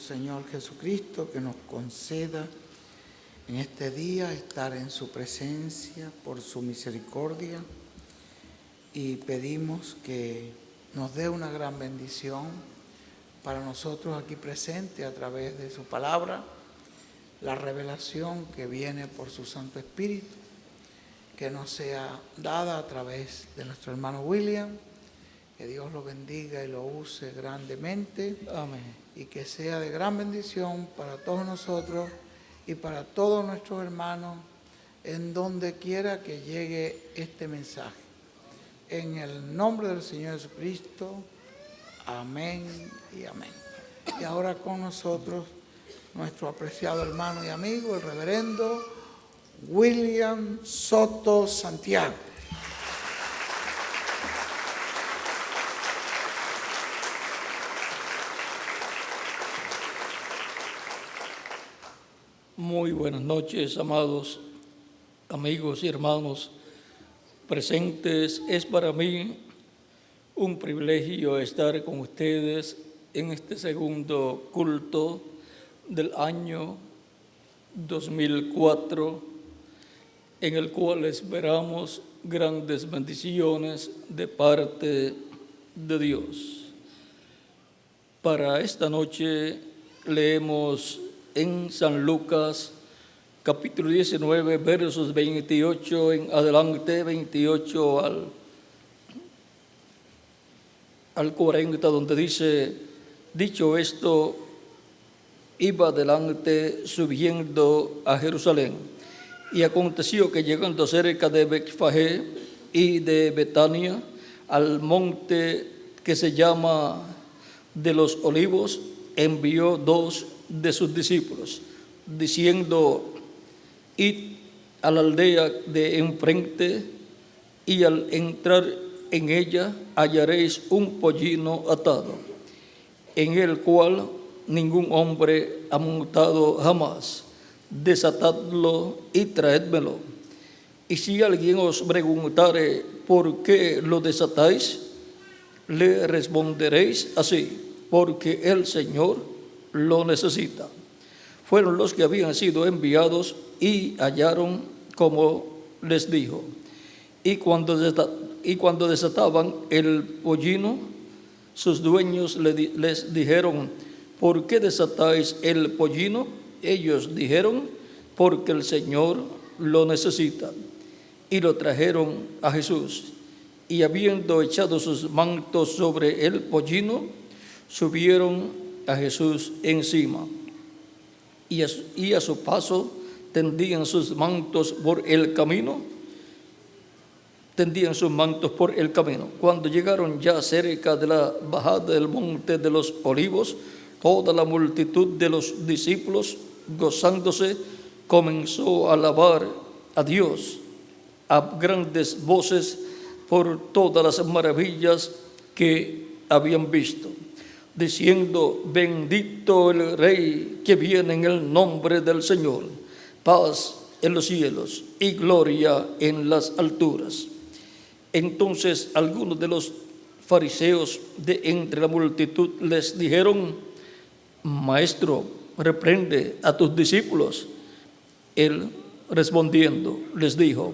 Señor Jesucristo que nos conceda en este día estar en su presencia por su misericordia, y pedimos que nos dé una gran bendición para nosotros aquí presentes a través de su palabra, la revelación que viene por su Santo Espíritu, que nos sea dada a través de nuestro hermano William. Que Dios lo bendiga y lo use grandemente. Amén. Y que sea de gran bendición para todos nosotros y para todos nuestros hermanos en donde quiera que llegue este mensaje. En el nombre del Señor Jesucristo, amén y amén. Y ahora con nosotros nuestro apreciado hermano y amigo, el reverendo William Soto Santiago. Muy buenas noches, amados amigos y hermanos presentes. Es para mí un privilegio estar con ustedes en este segundo culto del año 2004, en el cual esperamos grandes bendiciones de parte de Dios. Para esta noche leemos en San Lucas, capítulo 19, versos 28 en adelante, 28 al 40, donde dice: dicho esto, iba adelante subiendo a Jerusalén. Y aconteció que llegando cerca de Betfagé y de Betania, al monte que se llama de los Olivos, envió dos de sus discípulos, diciendo: id a la aldea de enfrente, y al entrar en ella hallaréis un pollino atado, en el cual ningún hombre ha montado jamás. Desatadlo y traédmelo. Y si alguien os preguntare por qué lo desatáis, le responderéis así: porque el Señor lo necesita. Fueron los que habían sido enviados y hallaron como les dijo. Y cuando desataban el pollino, sus dueños les dijeron: ¿por qué desatáis el pollino? Ellos dijeron: porque el Señor lo necesita. Y lo trajeron a Jesús. Y habiendo echado sus mantos sobre el pollino, subieron a Jesús encima, y a su paso tendían sus mantos por el camino. Cuando llegaron ya cerca de la bajada del monte de los Olivos, toda la multitud de los discípulos, gozándose, comenzó a alabar a Dios a grandes voces por todas las maravillas que habían visto, diciendo: bendito el Rey que viene en el nombre del Señor, paz en los cielos y gloria en las alturas. Entonces algunos de los fariseos de entre la multitud les dijeron: Maestro, reprende a tus discípulos. Él respondiendo les dijo: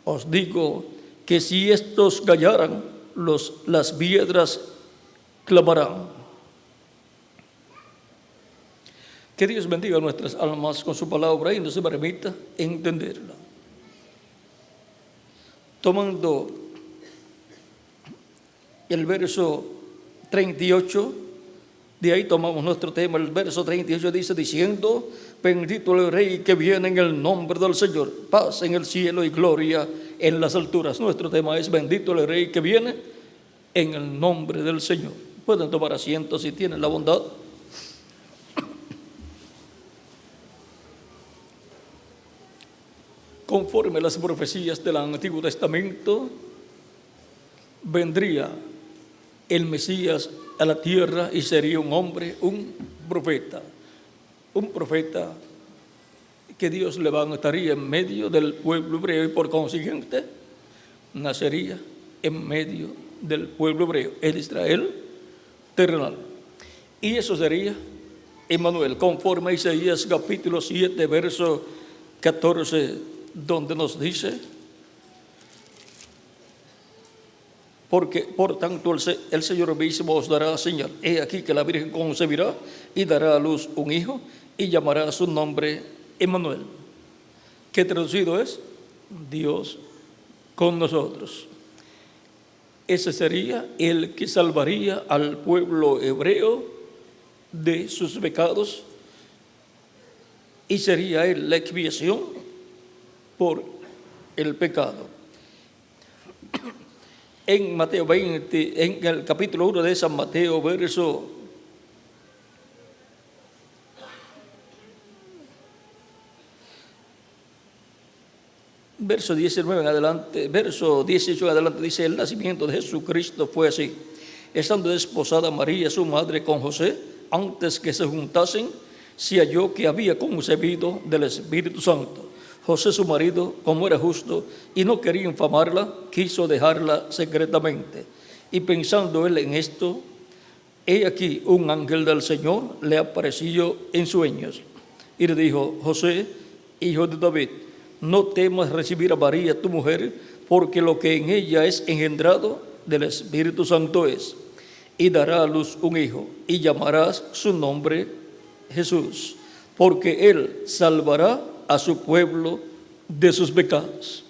os digo que si estos callaran, las piedras clamarán. Que Dios bendiga nuestras almas con su palabra y nos permita entenderla. Tomando el verso 38, de ahí tomamos nuestro tema. El verso 38 dice: diciendo: bendito el Rey que viene en el nombre del Señor, paz en el cielo y gloria en las alturas. Nuestro tema es: bendito el Rey que viene en el nombre del Señor. Pueden tomar asiento si tienen la bondad. Conforme a las profecías del Antiguo Testamento, vendría el Mesías a la tierra y sería un hombre, un profeta que Dios levantaría en medio del pueblo hebreo, y por consiguiente nacería en medio del pueblo hebreo, el Israel terrenal. Y eso sería Emmanuel, conforme a Isaías capítulo 7, verso 14, donde nos dice: porque por tanto el Señor mismo os dará señal. He aquí que la Virgen concebirá y dará a luz un hijo y llamará su nombre Emmanuel, que traducido es Dios con nosotros. Ese sería el que salvaría al pueblo hebreo de sus pecados y sería él la expiación por el pecado. En Mateo 20, en el capítulo 1 de San Mateo, verso 19 en adelante, verso 18 en adelante, dice: el nacimiento de Jesucristo fue así. Estando desposada María, su madre, con José, antes que se juntasen, se halló que había concebido del Espíritu Santo. José, su marido, como era justo y no quería infamarla, quiso dejarla secretamente. Y pensando él en esto, he aquí un ángel del Señor le apareció en sueños y le dijo: José, hijo de David, no temas recibir a María tu mujer, porque lo que en ella es engendrado del Espíritu Santo es. Y dará a luz un hijo, y llamarás su nombre Jesús, porque él salvará a su pueblo de sus pecados.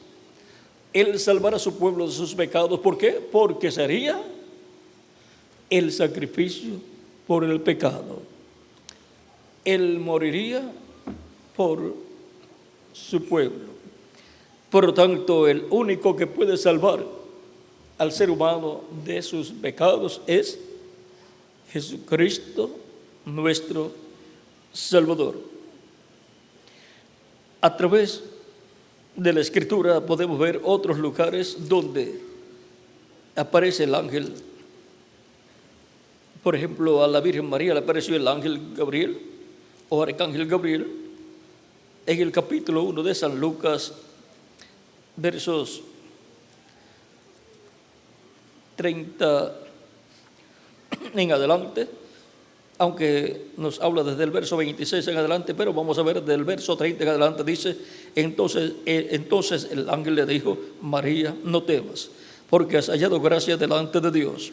Él salvará a su pueblo de sus pecados. ¿Por qué? Porque sería el sacrificio por el pecado. Él moriría por su pueblo. Por lo tanto, el único que puede salvar al ser humano de sus pecados es Jesucristo, nuestro Salvador. A través de la Escritura podemos ver otros lugares donde aparece el ángel. Por ejemplo, a la Virgen María le apareció el ángel Gabriel o arcángel Gabriel en el capítulo 1 de San Lucas, versos 30 en adelante, aunque nos habla desde el verso 26 en adelante, pero vamos a ver del verso 30 en adelante. Dice: entonces el ángel le dijo: María, no temas, porque has hallado gracia delante de Dios.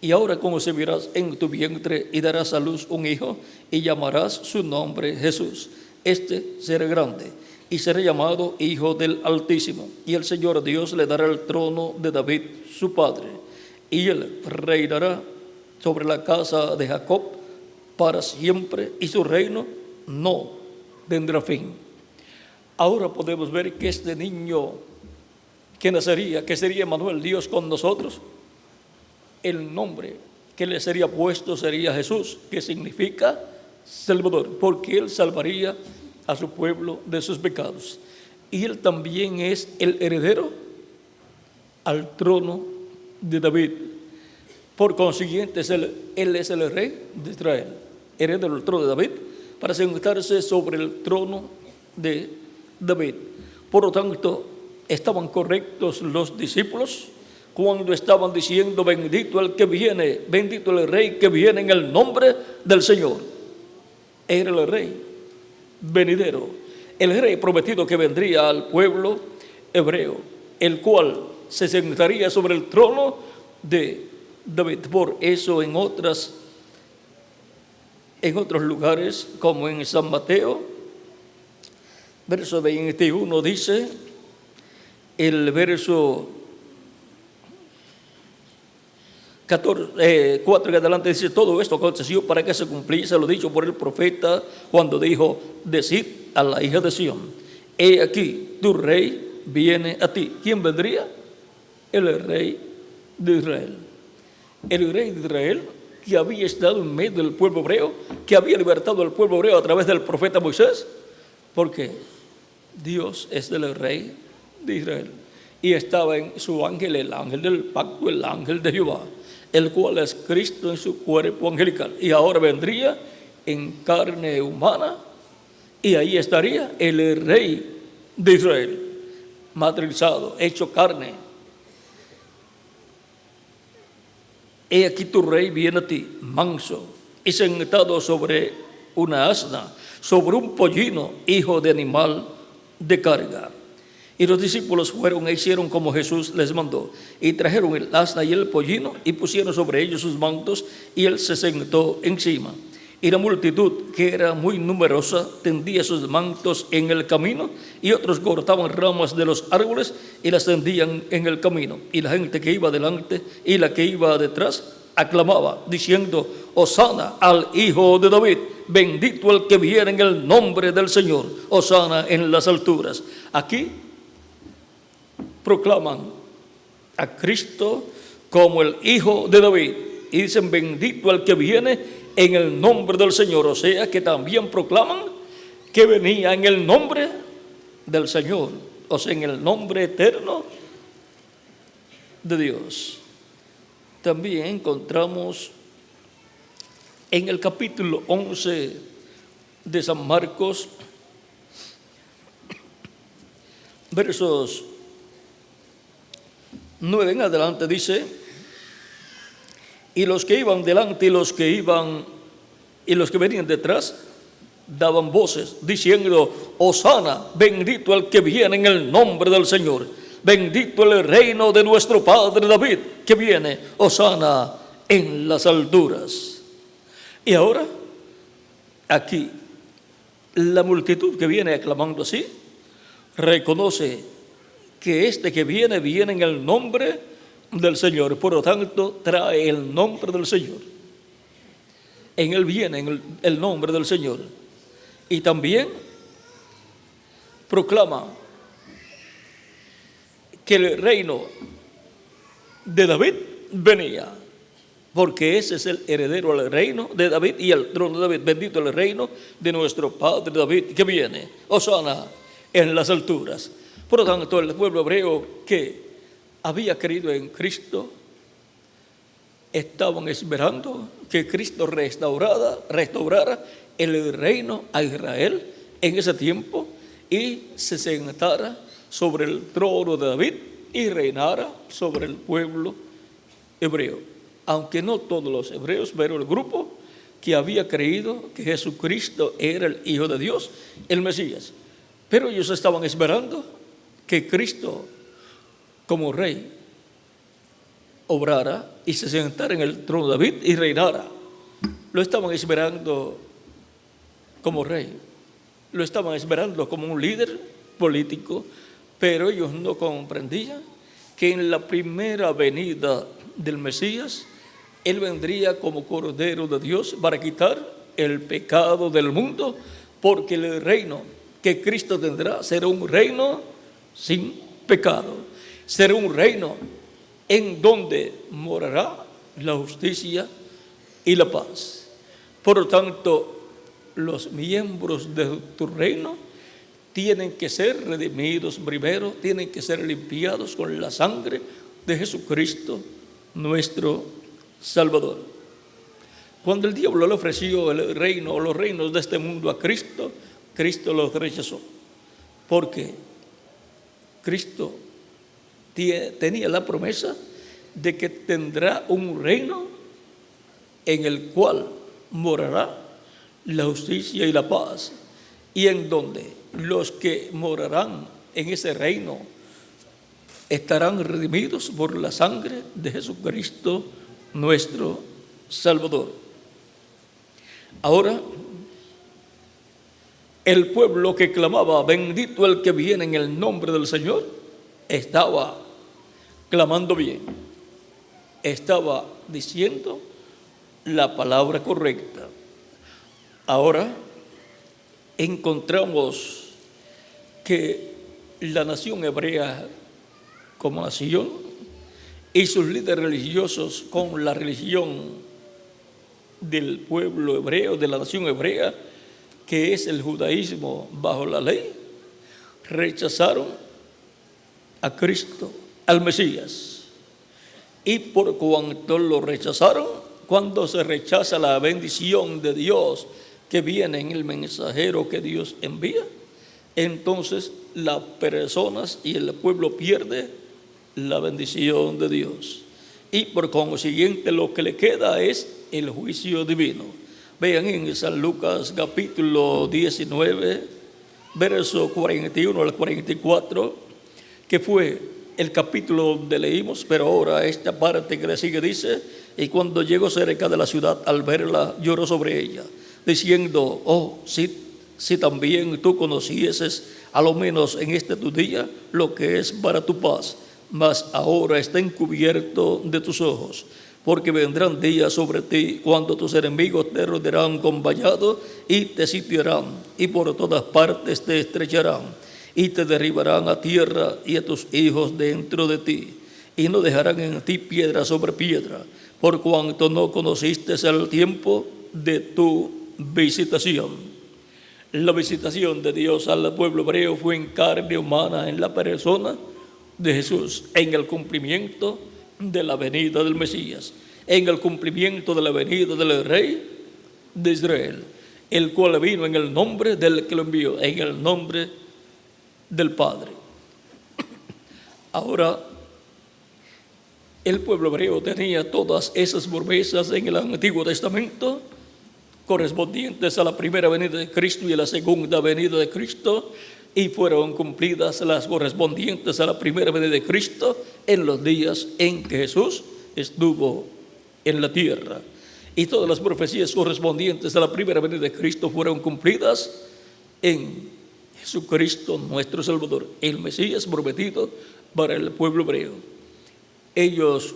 Y ahora concebirás en tu vientre y darás a luz un hijo y llamarás su nombre Jesús. Este será grande y será llamado Hijo del Altísimo. Y el Señor Dios le dará el trono de David, su padre, y él reinará sobre la casa de Jacob para siempre, y su reino no tendrá fin. Ahora podemos ver que este niño que nacería, que sería Emmanuel, Dios con nosotros, el nombre que le sería puesto sería Jesús, que significa Salvador, porque él salvaría a su pueblo de sus pecados. Y él también es el heredero al trono de David. Por consiguiente, él es el rey de Israel, heredero del trono de David, para sentarse sobre el trono de David. Por lo tanto, estaban correctos los discípulos cuando estaban diciendo: bendito el que viene, bendito el rey que viene en el nombre del Señor. Era el rey venidero, el rey prometido que vendría al pueblo hebreo, el cual se sentaría sobre el trono de David. Por eso en otros lugares, como en San Mateo, verso 21, dice el verso 4 en adelante, dice: todo esto aconteció para que se cumpliese lo dicho por el profeta cuando dijo: decid a la hija de Sión, he aquí tu rey viene a ti. ¿Quién vendría? El rey de Israel. El rey de Israel, que había estado en medio del pueblo hebreo, que había libertado al pueblo hebreo a través del profeta Moisés, porque Dios es el rey de Israel. Y estaba en su ángel, el ángel del pacto, el ángel de Jehová, el cual es Cristo en su cuerpo angelical. Y ahora vendría en carne humana, y ahí estaría el rey de Israel, materializado, hecho carne. He aquí tu rey viene a ti, manso y sentado sobre una asna, sobre un pollino, hijo de animal de carga. Y los discípulos fueron e hicieron como Jesús les mandó, y trajeron el asna y el pollino, y pusieron sobre ellos sus mantos, y él se sentó encima. Y la multitud, que era muy numerosa, tendía sus mantos en el camino, y otros cortaban ramas de los árboles y las tendían en el camino. Y la gente que iba delante y la que iba detrás aclamaba, diciendo: Hosana al Hijo de David, bendito el que viene en el nombre del Señor, Hosana en las alturas. Aquí proclaman a Cristo como el Hijo de David y dicen: bendito el que viene en el nombre del Señor. O sea que también proclaman que venía en el nombre del Señor, o sea, en el nombre eterno de Dios. También encontramos en el capítulo 11 de San Marcos, versos 9 en adelante, dice: y los que iban delante y los que venían detrás daban voces diciendo: Hosana, bendito el que viene en el nombre del Señor, bendito el reino de nuestro padre David que viene, Hosana en las alturas. Y ahora aquí la multitud que viene aclamando así reconoce que este que viene en el nombre del Señor, por lo tanto trae el nombre del Señor. En él viene en el nombre del Señor. Y también proclama que el reino de David venía, porque ese es el heredero al reino de David y al trono de David. Bendito el reino de nuestro padre David que viene, Hosana en las alturas. Por lo tanto, el pueblo hebreo que había creído en Cristo estaban esperando que Cristo restaurara el reino a Israel en ese tiempo y se sentara sobre el trono de David y reinara sobre el pueblo hebreo. Aunque no todos los hebreos, pero el grupo que había creído que Jesucristo era el Hijo de Dios, el Mesías. Pero ellos estaban esperando que Cristo, como rey, obrara y se sentara en el trono de David y reinara. Lo estaban esperando como rey, lo estaban esperando como un líder político, pero ellos no comprendían que en la primera venida del Mesías, Él vendría como Cordero de Dios para quitar el pecado del mundo, porque el reino que Cristo tendrá será un reino sin pecado, será un reino en donde morará la justicia y la paz. Por lo tanto, los miembros de tu reino tienen que ser redimidos primero, tienen que ser limpiados con la sangre de Jesucristo, nuestro Salvador. Cuando el diablo le ofreció el reino o los reinos de este mundo a Cristo, Cristo los rechazó, porque Cristo tenía la promesa de que tendrá un reino en el cual morará la justicia y la paz, y en donde los que morarán en ese reino estarán redimidos por la sangre de Jesucristo, nuestro Salvador. Ahora, el pueblo que clamaba: bendito el que viene en el nombre del Señor, estaba clamando bien, estaba diciendo la palabra correcta. Ahora encontramos que la nación hebrea como nación y sus líderes religiosos con la religión del pueblo hebreo, de la nación hebrea, que es el judaísmo bajo la ley, rechazaron a Cristo, al Mesías. Y por cuanto lo rechazaron, cuando se rechaza la bendición de Dios que viene en el mensajero que Dios envía, entonces las personas y el pueblo pierde la bendición de Dios. Y por consiguiente lo que le queda es el juicio divino. Vean en San Lucas capítulo 19, verso 41 al 44, que fue el capítulo donde leímos, pero ahora esta parte que le sigue dice: y cuando llegó cerca de la ciudad, al verla, lloró sobre ella, diciendo: oh, si también tú conocieses, a lo menos en este tu día, lo que es para tu paz, mas ahora está encubierto de tus ojos. Porque vendrán días sobre ti cuando tus enemigos te rodearán con vallado y te sitiarán, y por todas partes te estrecharán, y te derribarán a tierra y a tus hijos dentro de ti, y no dejarán en ti piedra sobre piedra, por cuanto no conociste el tiempo de tu visitación. La visitación de Dios al pueblo hebreo fue en carne humana, en la persona de Jesús, en el cumplimiento de la venida del Mesías, en el cumplimiento de la venida del Rey de Israel, el cual vino en el nombre del que lo envió, en el nombre del Padre. Ahora, el pueblo hebreo tenía todas esas promesas en el Antiguo Testamento, correspondientes a la primera venida de Cristo y a la segunda venida de Cristo, y fueron cumplidas las correspondientes a la primera venida de Cristo en los días en que Jesús estuvo en la tierra. Y todas las profecías correspondientes a la primera venida de Cristo fueron cumplidas en Jesucristo nuestro Salvador, el Mesías prometido para el pueblo hebreo. Ellos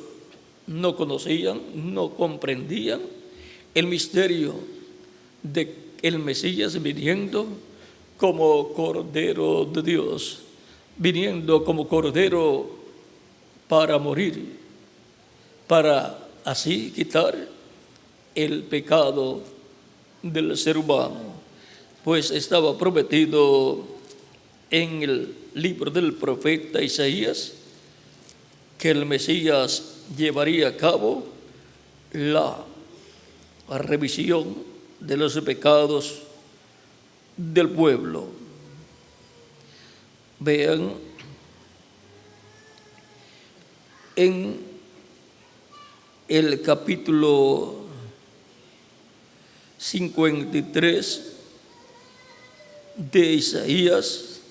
no conocían, no comprendían el misterio de el Mesías viniendo como Cordero de Dios, viniendo como Cordero para morir, para así quitar el pecado del ser humano, pues estaba prometido en el libro del profeta Isaías que el Mesías llevaría a cabo la remisión de los pecados del pueblo. Vean en el capítulo 53 de Isaías,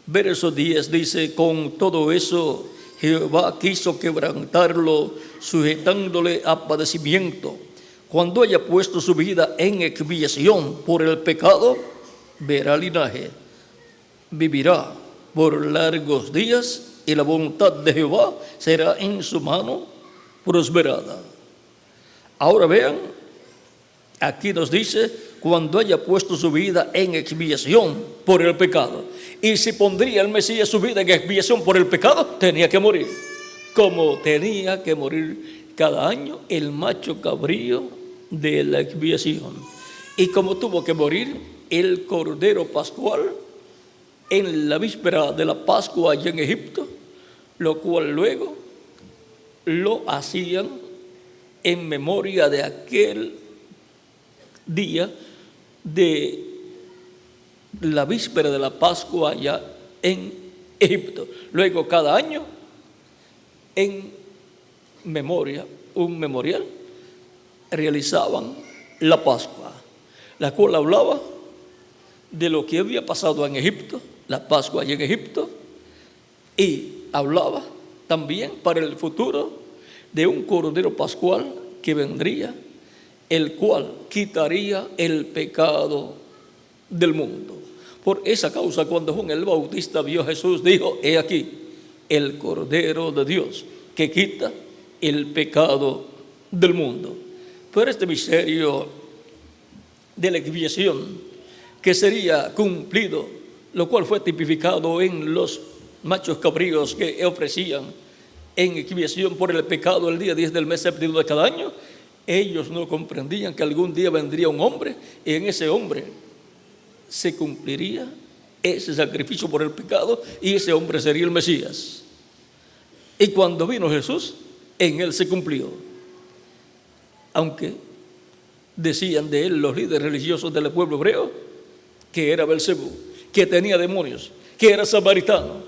verso 10, dice: con todo eso Jehová quiso quebrantarlo, sujetándole a padecimiento. Cuando haya puesto su vida en expiación por el pecado, verá linaje, vivirá por largos días, y la voluntad de Jehová será en su mano prosperada. Ahora vean, aquí nos dice: cuando haya puesto su vida en expiación por el pecado. Y si pondría el Mesías su vida en expiación por el pecado, tenía que morir, como tenía que morir cada año el macho cabrío de la expiación, y como tuvo que morir el Cordero Pascual en la víspera de la Pascua allá en Egipto, lo cual luego lo hacían en memoria de aquel día de la víspera de la Pascua allá en Egipto. Luego cada año en memoria, un memorial, realizaban la Pascua, la cual hablaba de lo que había pasado en Egipto, la Pascua allá en Egipto, y hablaba también para el futuro de un Cordero Pascual que vendría, el cual quitaría el pecado del mundo. Por esa causa, cuando Juan el Bautista vio a Jesús, dijo: he aquí el Cordero de Dios que quita el pecado del mundo. Pero este misterio de la expiación que sería cumplido, lo cual fue tipificado en los machos cabríos que ofrecían en expiación por el pecado el día 10 del mes séptimo de cada año, ellos no comprendían que algún día vendría un hombre y en ese hombre se cumpliría ese sacrificio por el pecado, y ese hombre sería el Mesías. Y cuando vino Jesús, en él se cumplió. Aunque decían de él los líderes religiosos del pueblo hebreo que era Belcebú, que tenía demonios, que era samaritano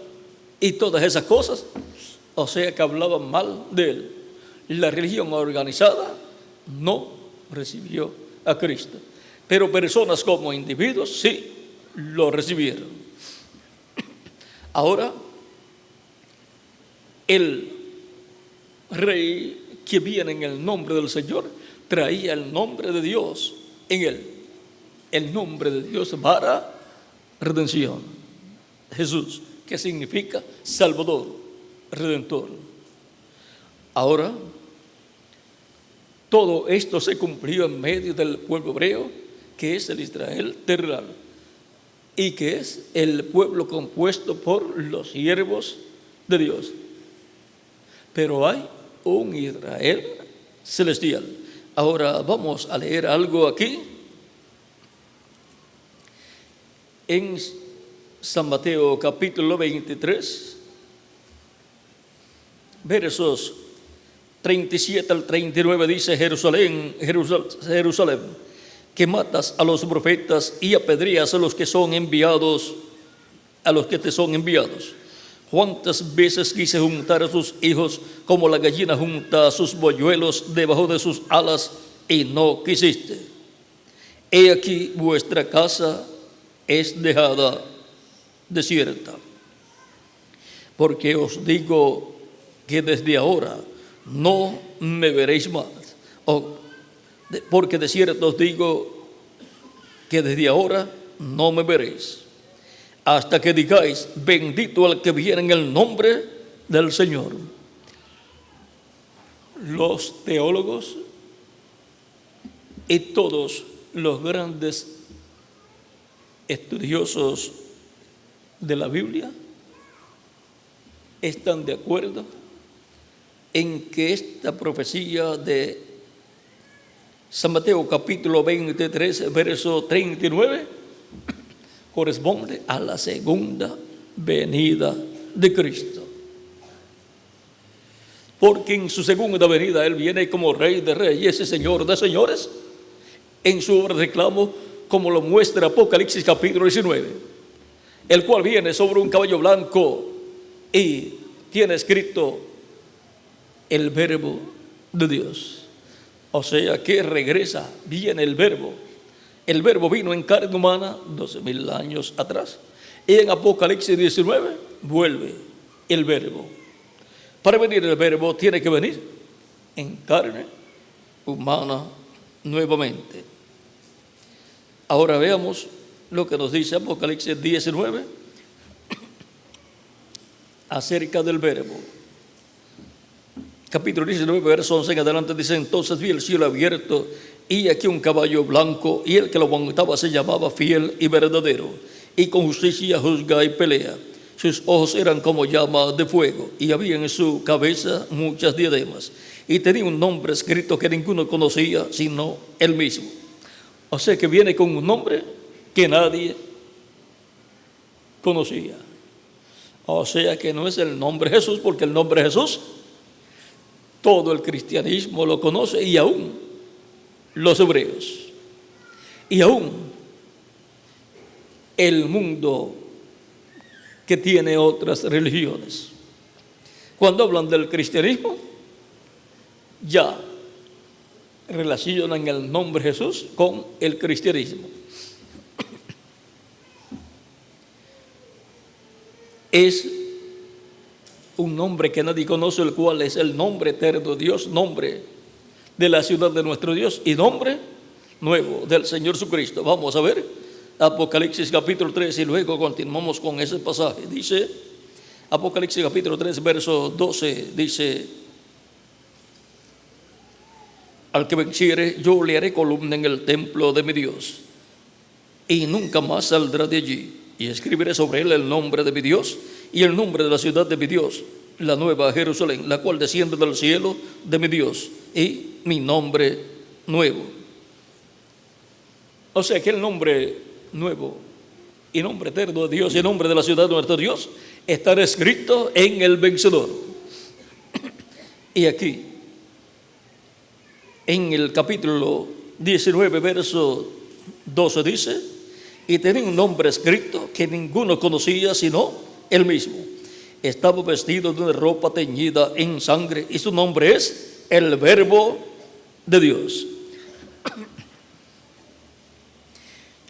y todas esas cosas, o sea que hablaban mal de él. La religión organizada no recibió a Cristo. Pero personas como individuos sí lo recibieron. Ahora, el rey que viene en el nombre del Señor traía el nombre de Dios en él. El nombre de Dios para redención. Jesús, que significa Salvador, Redentor. Ahora, todo esto se cumplió en medio del pueblo hebreo, que es el Israel terrenal, y que es el pueblo compuesto por los siervos de Dios. Pero hay un Israel celestial. Ahora vamos a leer algo aquí en San Mateo capítulo 23, versos 37 al 39, dice: Jerusalén, Jerusalén, que matas a los profetas y apedreas a los que son enviados, a los que te son enviados. ¿Cuántas veces quise juntar a sus hijos como la gallina junta a sus polluelos debajo de sus alas y no quisiste? He aquí vuestra casa es dejada desierta. Porque os digo que desde ahora no me veréis más. Porque de cierto os digo que desde ahora no me veréis, hasta que digáis: bendito el que viene en el nombre del Señor. Los teólogos y todos los grandes estudiosos de la Biblia están de acuerdo en que esta profecía de San Mateo capítulo 23, verso 39, corresponde a la segunda venida de Cristo. Porque en su segunda venida Él viene como Rey de Reyes y Señor de Señores, en su obra de reclamo, como lo muestra Apocalipsis capítulo 19, el cual viene sobre un caballo blanco y tiene escrito el Verbo de Dios. O sea que regresa, viene el Verbo. El Verbo vino en carne humana 12,000 años atrás. Y en Apocalipsis 19 vuelve el Verbo. Para venir el Verbo tiene que venir en carne humana nuevamente. Ahora veamos lo que nos dice Apocalipsis 19 acerca del Verbo. Capítulo 19, verso 11 en adelante dice: entonces vi el cielo abierto y aquí un caballo blanco, y el que lo montaba se llamaba Fiel y Verdadero, y con justicia juzga y pelea. Sus ojos eran como llamas de fuego, y había en su cabeza muchas diademas, y tenía un nombre escrito que ninguno conocía sino él mismo. O sea que viene con un nombre que nadie conocía. O sea que no es el nombre Jesús, porque el nombre Jesús todo el cristianismo lo conoce, y aún los hebreos, y aún el mundo que tiene otras religiones. Cuando hablan del cristianismo, ya relacionan el nombre Jesús con el cristianismo. Es un nombre que nadie conoce, el cual es el nombre eterno de Dios, nombre de la ciudad de nuestro Dios y nombre nuevo del Señor Jesucristo. Vamos a ver Apocalipsis capítulo 3 y luego continuamos con ese pasaje. Dice Apocalipsis capítulo 3, verso 12, dice: al que venciere, yo le haré columna en el templo de mi Dios, y nunca más saldrá de allí. Y escribiré sobre él el nombre de mi Dios y el nombre de la ciudad de mi Dios, la nueva Jerusalén, la cual desciende del cielo de mi Dios, y mi nombre nuevo. O sea que el nombre nuevo y nombre eterno de Dios y el nombre de la ciudad de nuestro Dios estará escrito en el vencedor. Y aquí, en el capítulo 19, verso 12 dice: y tenía un nombre escrito que ninguno conocía sino él mismo. Estaba vestido de una ropa teñida en sangre, y su nombre es el Verbo de Dios.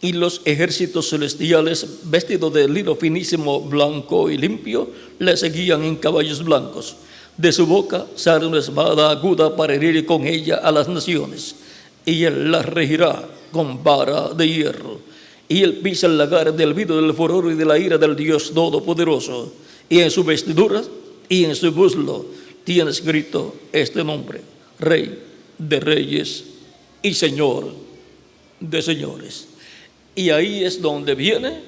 y los ejércitos celestiales, vestidos de lino finísimo, blanco y limpio, le seguían en caballos blancos. De su boca sale una espada aguda para herir con ella a las naciones, y él las regirá con vara de hierro. Y él pisa el lagar del vino del furor y de la ira del Dios Todopoderoso. Y en sus vestiduras y en su muslo tiene escrito este nombre: Rey de Reyes y Señor de Señores. Y ahí es donde viene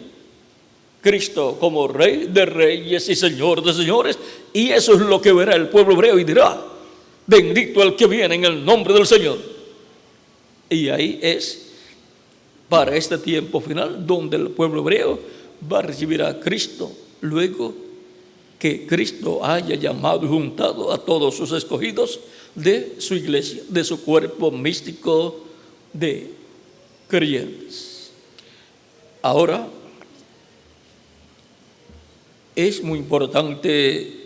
Cristo como Rey de Reyes y Señor de Señores. Y eso es lo que verá el pueblo hebreo y dirá: bendito el que viene en el nombre del Señor. Y ahí es, para este tiempo final, donde el pueblo hebreo va a recibir a Cristo, luego que Cristo haya llamado y juntado a todos sus escogidos de su iglesia, de su cuerpo místico de creyentes. Ahora, es muy importante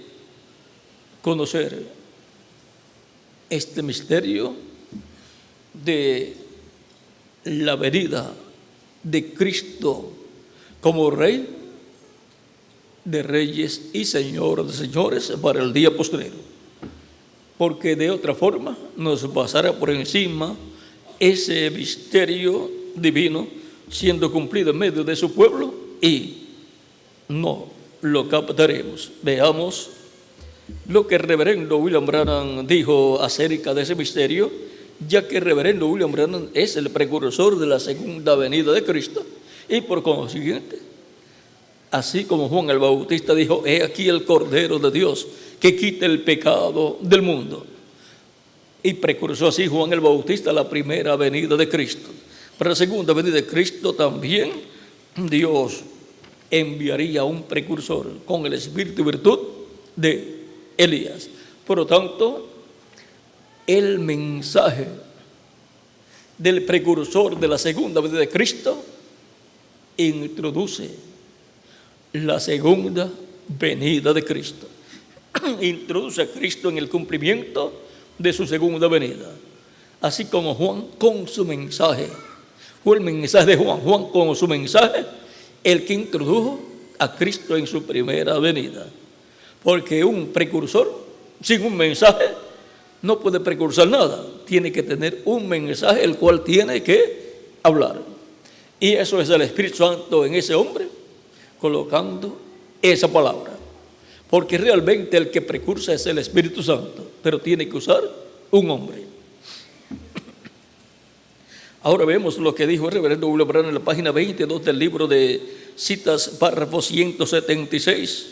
conocer este misterio de la venida de Cristo como Rey de Reyes y Señor de Señores para el día postrero, porque de otra forma nos pasará por encima ese misterio divino siendo cumplido en medio de su pueblo y no lo captaremos. Veamos lo que el reverendo William Branham dijo acerca de ese misterio, ya que el reverendo William Branham es el precursor de la segunda venida de Cristo, y por consiguiente, así como Juan el Bautista dijo: he aquí el Cordero de Dios que quita el pecado del mundo, y precursó así Juan el Bautista la primera venida de Cristo. Para la segunda venida de Cristo también Dios enviaría un precursor con el espíritu y virtud de Elías. Por lo tanto, el mensaje del precursor de la segunda venida de Cristo introduce la segunda venida de Cristo. Introduce a Cristo en el cumplimiento de su segunda venida. Así como Juan con su mensaje, fue el mensaje de Juan, Juan con su mensaje, el que introdujo a Cristo en su primera venida. Porque un precursor sin un mensaje no puede precursar nada. Tiene que tener un mensaje el cual tiene que hablar. Y eso es el Espíritu Santo en ese hombre, colocando esa palabra. Porque realmente el que precursa es el Espíritu Santo, pero tiene que usar un hombre. Ahora vemos lo que dijo el reverendo William Branham en la página 22 del libro de citas, párrafo 176,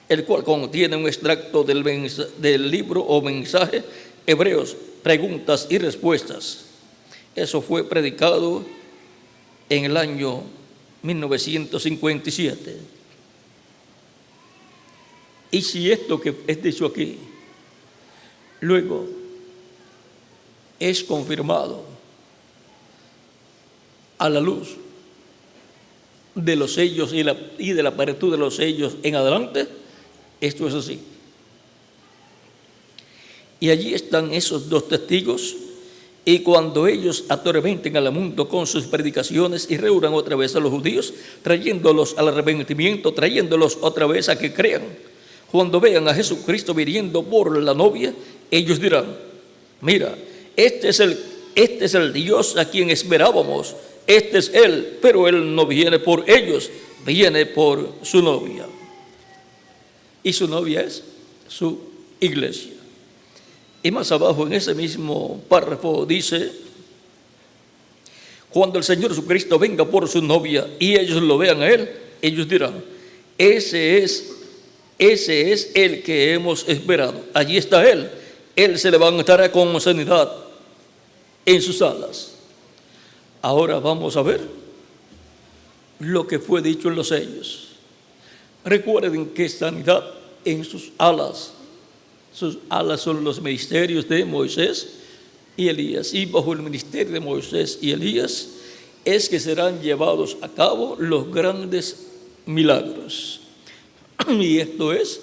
el cual contiene un extracto del libro o mensaje Hebreos, preguntas y respuestas. Eso fue predicado en el año 1957. Y si esto que es dicho aquí luego es confirmado a la luz de los sellos y de la apertura de los sellos en adelante, esto es así. Y allí están esos dos testigos, y cuando ellos atormenten al mundo con sus predicaciones y reúnan otra vez a los judíos, trayéndolos al arrepentimiento, trayéndolos otra vez a que crean, cuando vean a Jesucristo viniendo por la novia, ellos dirán: mira, este es el Dios a quien esperábamos. Este es Él, pero Él no viene por ellos, viene por su novia. Y su novia es su iglesia. Y más abajo en ese mismo párrafo dice: cuando el Señor Jesucristo venga por su novia y ellos lo vean a Él, ellos dirán: ese es el que hemos esperado. Allí está Él. Él se levantará con sanidad en sus alas. Ahora vamos a ver lo que fue dicho en los sellos. Recuerden que sanidad en sus alas. Sus alas son los ministerios de Moisés y Elías. Y bajo el ministerio de Moisés y Elías es que serán llevados a cabo los grandes milagros. Y esto es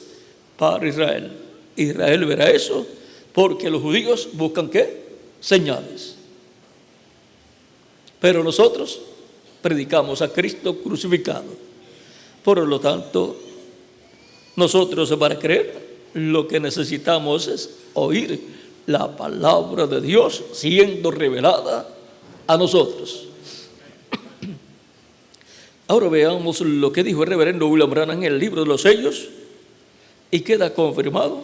para Israel. Israel verá eso porque los judíos buscan ¿qué? Señales. Pero nosotros predicamos a Cristo crucificado. Por lo tanto, nosotros para creer lo que necesitamos es oír la palabra de Dios siendo revelada a nosotros. Ahora veamos lo que dijo el reverendo William Branham en el libro de los sellos, y queda confirmado,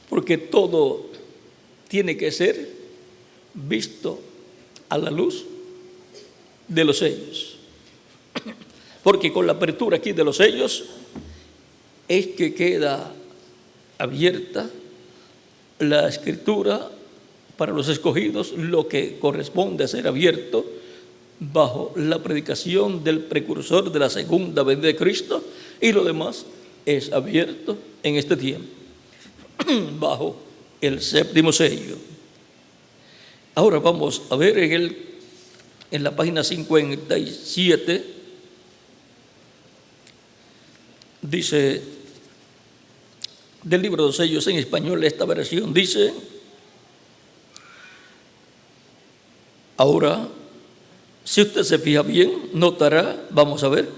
porque todo tiene que ser visto a la luz de los sellos. Porque con la apertura aquí de los sellos es que queda abierta la escritura para los escogidos, lo que corresponde a ser abierto bajo la predicación del precursor de la segunda venida de Cristo, y lo demás es abierto en este tiempo bajo el séptimo sello. Ahora vamos a ver en la página 57, dice, del libro de los sellos en español, esta versión dice: ahora, si usted se fija bien, notará, vamos a ver,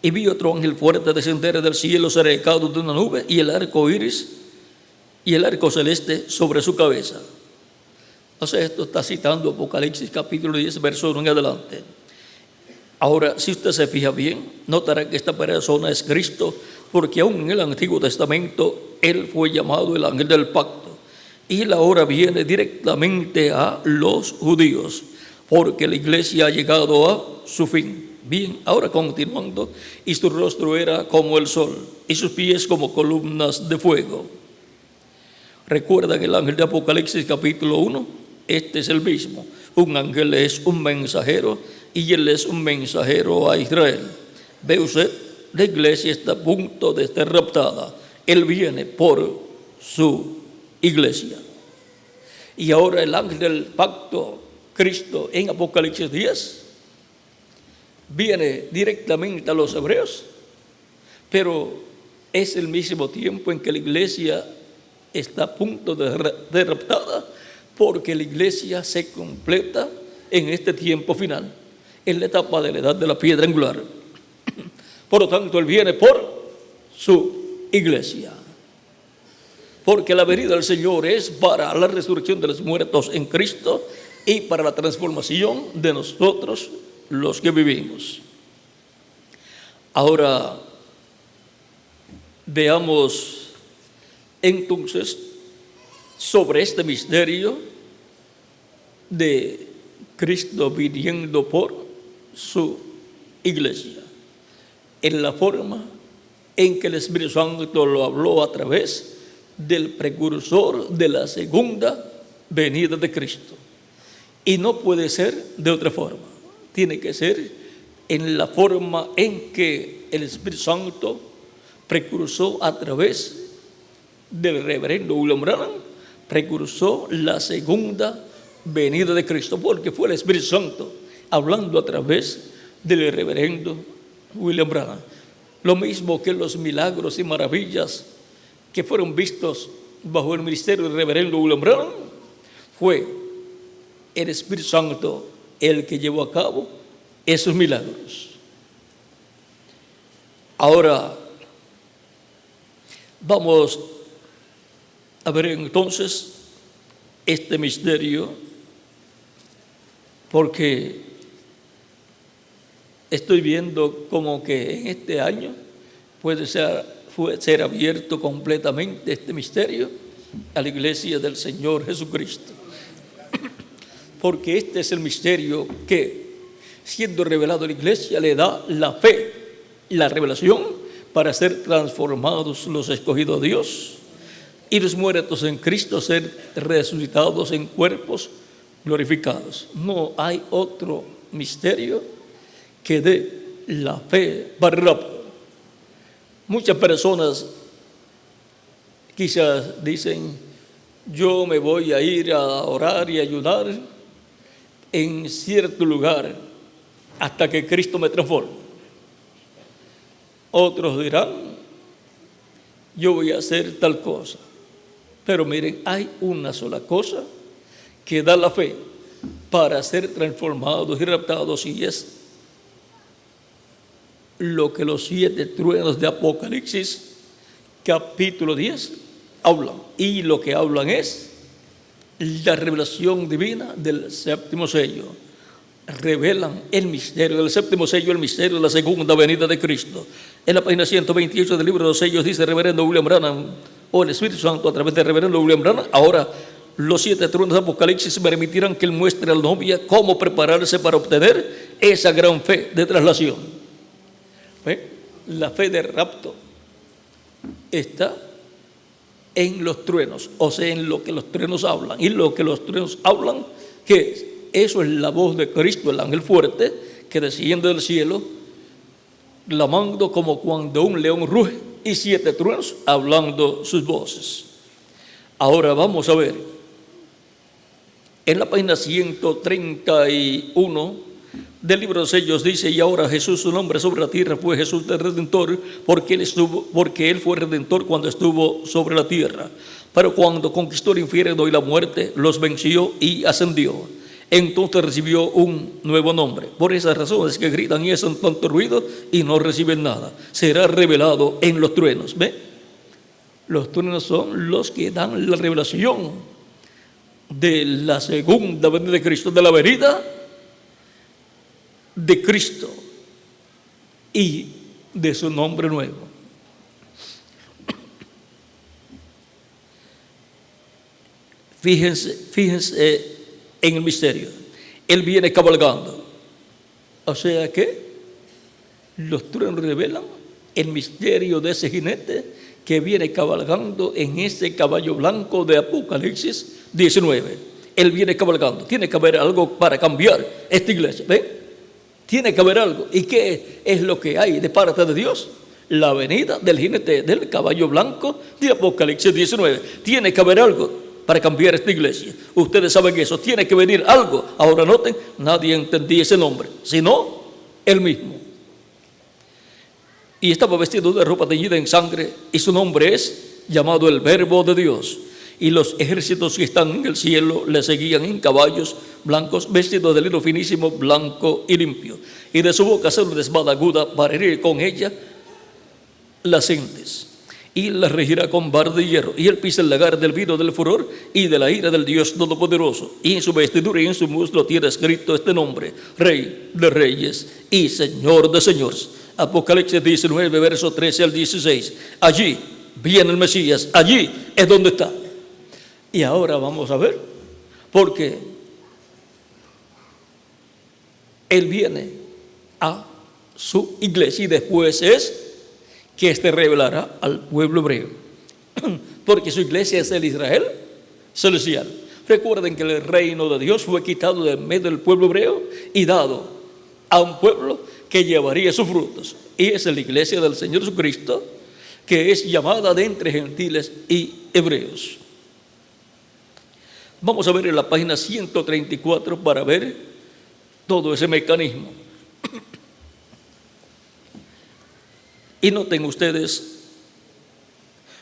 y vi otro ángel fuerte descender del cielo cercado de una nube, y el arco iris y el arco celeste sobre su cabeza. O sea, esto está citando Apocalipsis capítulo 10, verso 1 en adelante. Ahora, si usted se fija bien, notará que esta persona es Cristo, porque aún en el Antiguo Testamento Él fue llamado el ángel del pacto, y Él ahora viene directamente a los judíos, porque la iglesia ha llegado a su fin. Bien, ahora continuando, y su rostro era como el sol, y sus pies como columnas de fuego. ¿Recuerdan el ángel de Apocalipsis capítulo 1? Este es el mismo. Un ángel es un mensajero, y él es un mensajero a Israel. Ve usted, la iglesia está a punto de ser raptada. Él viene por su iglesia. Y ahora el ángel del pacto, Cristo, en Apocalipsis 10, viene directamente a los hebreos, pero es el mismo tiempo en que la iglesia está a punto de ser raptada, porque la iglesia se completa en este tiempo final, en la etapa de la edad de la piedra angular. Por lo tanto, Él viene por su iglesia, porque la venida del Señor es para la resurrección de los muertos en Cristo y para la transformación de nosotros los que vivimos. Ahora veamos entonces sobre este misterio de Cristo viniendo por su iglesia, en la forma en que el Espíritu Santo lo habló a través del precursor de la segunda venida de Cristo. Y no puede ser de otra forma, tiene que ser en la forma en que el Espíritu Santo precursó a través del reverendo William Branham, precursó la segunda venida de Cristo, porque fue el Espíritu Santo hablando a través del reverendo William Branham. Lo mismo que los milagros y maravillas que fueron vistos bajo el ministerio del reverendo William Branham, fue el Espíritu Santo el que llevó a cabo esos milagros. Ahora vamos a ver entonces este misterio, porque estoy viendo como que en este año puede ser abierto completamente este misterio a la iglesia del Señor Jesucristo, porque este es el misterio que, siendo revelado a la iglesia, le da la fe y la revelación para ser transformados los escogidos de Dios y los muertos en Cristo ser resucitados en cuerpos glorificados. No hay otro misterio que dé la fe para el rapto. Muchas personas quizás dicen: yo me voy a ir a orar y ayudar en cierto lugar hasta que Cristo me transforme. Otros dirán: yo voy a hacer tal cosa. Pero miren, hay una sola cosa que da la fe para ser transformados y raptados, y es lo que los 7 truenos de Apocalipsis, capítulo 10, hablan. Y lo que hablan es la revelación divina del séptimo sello. Revelan el misterio del séptimo sello, el misterio de la segunda venida de Cristo. En la página 128 del libro de los sellos dice Reverendo William Branham, o el Espíritu Santo a través de Reverendo William Branham: ahora los 7 truenos de Apocalipsis permitirán que él muestre a la novia cómo prepararse para obtener esa gran fe de traslación. ¿Ve? La fe de rapto está en los truenos, o sea, en lo que los truenos hablan. Y lo que los truenos hablan, ¿qué es? Eso es la voz de Cristo, el ángel fuerte, que desciende del cielo, clamando como cuando un león ruge, y 7 truenos hablando sus voces. Ahora vamos a ver, en la página 131 del libro de los sellos dice: y ahora Jesús, su nombre sobre la tierra fue Jesús el Redentor, porque él fue Redentor cuando estuvo sobre la tierra. Pero cuando conquistó el infierno y la muerte, los venció y ascendió. Entonces recibió un nuevo nombre. Por esas razones que gritan y hacen tanto ruido y no reciben nada. Será revelado en los truenos. ¿Ve? Los truenos son los que dan la revelación de la segunda venida de Cristo, de la venida de Cristo y de su nombre nuevo. Fíjense en el misterio. Él viene cabalgando. O sea que los truenos revelan el misterio de ese jinete que viene cabalgando en ese caballo blanco de Apocalipsis 19. Él viene cabalgando. Tiene que haber algo para cambiar esta iglesia. ¿Ve? Tiene que haber algo. ¿Y qué es lo que hay de parte de Dios? La venida del jinete del caballo blanco de Apocalipsis 19. Tiene que haber algo para cambiar esta iglesia. Ustedes saben eso. Tiene que venir algo. Ahora noten, nadie entendía ese nombre, sino él mismo. Y estaba vestido de ropa teñida en sangre, y su nombre es llamado el Verbo de Dios. Y los ejércitos que están en el cielo le seguían en caballos blancos, vestidos de lino finísimo, blanco y limpio. Y de su boca salió una espada aguda para herir con ella las gentes. Y la regirá con vara de hierro. Y él pisa el lagar del vino del furor y de la ira del Dios Todopoderoso. Y en su vestidura y en su muslo tiene escrito este nombre: Rey de Reyes y Señor de Señores. Apocalipsis 19, verso 13 al 16. Allí viene el Mesías. Allí es donde está. Y ahora vamos a ver, porque él viene a su iglesia y después es que éste revelará al pueblo hebreo, porque su iglesia es el Israel celestial. Recuerden que el reino de Dios fue quitado de medio del pueblo hebreo y dado a un pueblo que llevaría sus frutos, y es la iglesia del Señor Jesucristo, que es llamada de entre gentiles y hebreos. Vamos a ver en la página 134 para ver todo ese mecanismo. Y noten ustedes,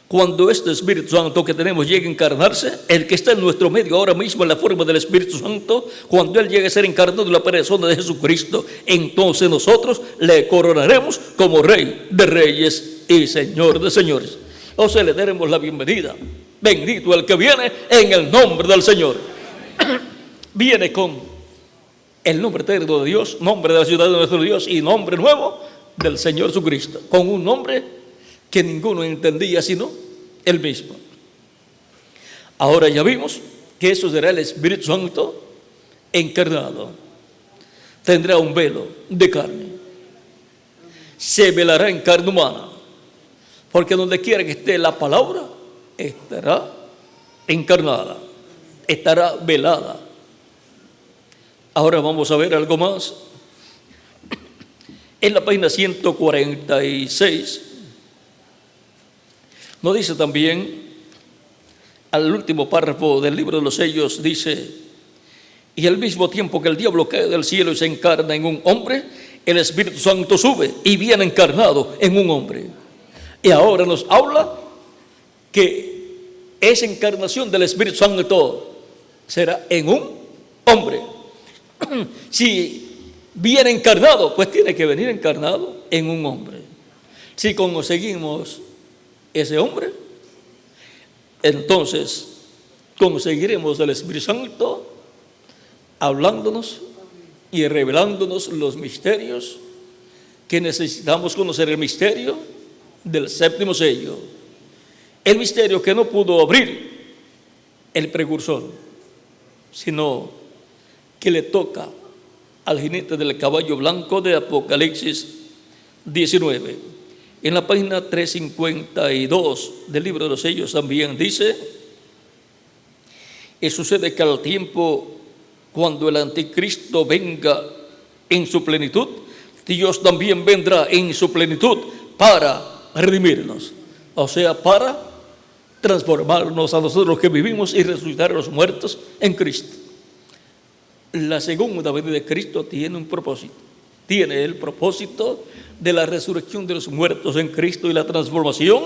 cuando este Espíritu Santo que tenemos llegue a encarnarse, el que está en nuestro medio ahora mismo en la forma del Espíritu Santo, cuando Él llegue a ser encarnado en la persona de Jesucristo, entonces nosotros le coronaremos como Rey de Reyes y Señor de Señores. O sea, le daremos la bienvenida. Bendito el que viene en el nombre del Señor. Viene con el nombre eterno de Dios, nombre de la ciudad de nuestro Dios y nombre nuevo del Señor Jesucristo, con un nombre que ninguno entendía sino Él mismo. Ahora ya vimos que eso será el Espíritu Santo encarnado. Tendrá un velo de carne. Se velará en carne humana, porque donde quiera que esté la palabra, estará encarnada, estará velada. Ahora vamos a ver algo más. En la página 146 nos dice también, al último párrafo del libro de los sellos, dice: y al mismo tiempo que el diablo cae del cielo y se encarna en un hombre, el Espíritu Santo sube y viene encarnado en un hombre. Y ahora nos habla que esa encarnación del Espíritu Santo será en un hombre. Si viene encarnado, pues tiene que venir encarnado en un hombre. Si conseguimos ese hombre, entonces conseguiremos el Espíritu Santo hablándonos y revelándonos los misterios que necesitamos conocer. El misterio del séptimo sello, el misterio que no pudo abrir el precursor, sino que le toca al jinete del caballo blanco de Apocalipsis 19. En la página 352 del libro de los sellos también dice: y sucede que al tiempo cuando el anticristo venga en su plenitud, Dios también vendrá en su plenitud para redimirnos, o sea, para transformarnos a nosotros que vivimos y resucitar a los muertos en Cristo. La segunda venida de Cristo tiene un propósito. Tiene el propósito de la resurrección de los muertos en Cristo y la transformación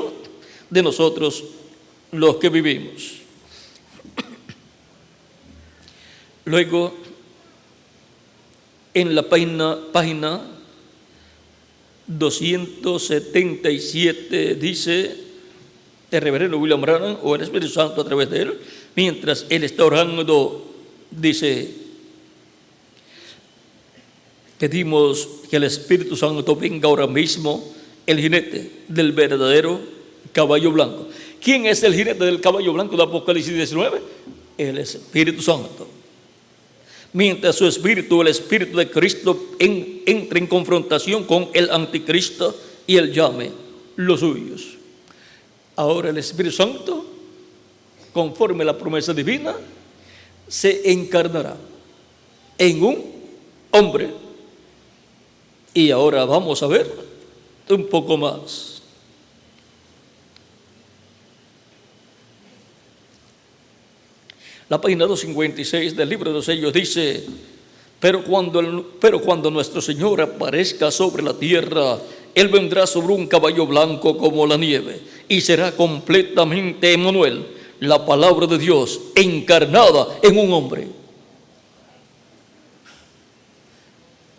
de nosotros los que vivimos. Luego, en la página 277 dice el reverendo William Branham, o el Espíritu Santo a través de él, mientras él está orando, dice: pedimos que el Espíritu Santo venga ahora mismo, el jinete del verdadero caballo blanco. ¿Quién es el jinete del caballo blanco de Apocalipsis 19? El Espíritu Santo. Mientras su espíritu, el Espíritu de Cristo, entre en confrontación con el anticristo y él llame los suyos. Ahora el Espíritu Santo, conforme a la promesa divina, se encarnará en un hombre. Y ahora vamos a ver un poco más. La página 256 del libro de los sellos dice: pero cuando nuestro Señor aparezca sobre la tierra, Él vendrá sobre un caballo blanco como la nieve, y será completamente Emmanuel, la palabra de Dios encarnada en un hombre.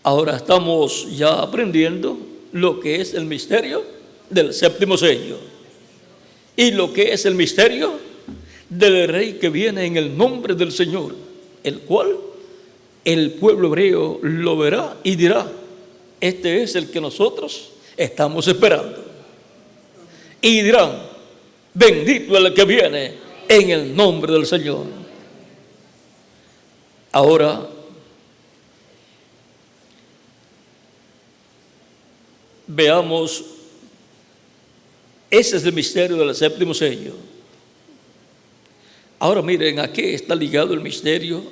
Ahora estamos ya aprendiendo lo que es el misterio del séptimo sello y lo que es el misterio del Rey que viene en el nombre del Señor, el cual el pueblo hebreo lo verá y dirá: este es el que nosotros estamos esperando. Y dirán: bendito el que viene en el nombre del Señor. Ahora, veamos, ese es el misterio del séptimo sello. Ahora miren a qué está ligado el misterio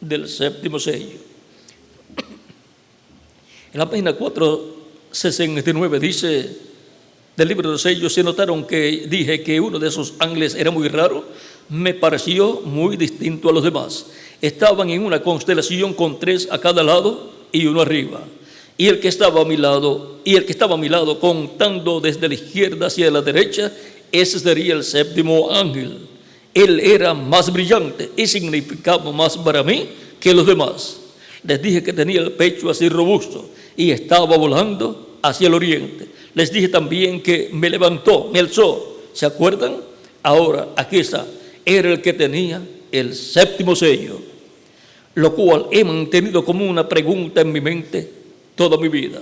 del séptimo sello. En la página 469 dice del libro de los sellos: se notaron que dije que uno de esos ángeles era muy raro. Me pareció muy distinto a los demás. Estaban en una constelación con 3 a cada lado y uno arriba. Y el que estaba a mi lado, contando desde la izquierda hacia la derecha, ese sería el séptimo ángel. Él era más brillante y significaba más para mí que los demás. Les dije que tenía el pecho así robusto y estaba volando hacia el oriente. Les dije también que me alzó. ¿Se acuerdan? Ahora, aquí está. Era el que tenía el séptimo sello, lo cual he mantenido como una pregunta en mi mente toda mi vida.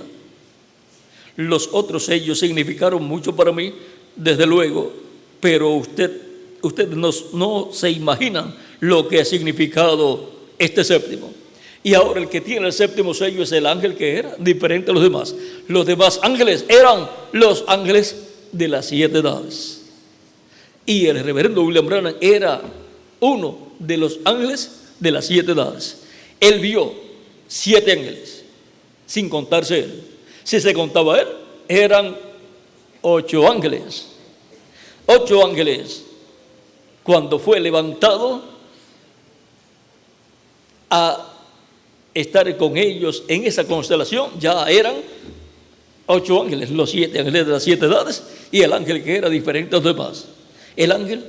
Los otros sellos significaron mucho para mí, desde luego, pero ustedes no se imaginan lo que ha significado este séptimo. Y ahora el que tiene el séptimo sello es el ángel que era diferente a los demás. Los demás ángeles eran los ángeles de las 7 edades. Y el reverendo William Branham era uno de los ángeles de las 7 edades. Él vio 7 ángeles, sin contarse él. Si se contaba él, eran 8 ángeles. 8 ángeles. Cuando fue levantado a estar con ellos en esa constelación, ya eran 8 ángeles, los 7 ángeles de las 7 edades, y el ángel que era diferente a los demás. El ángel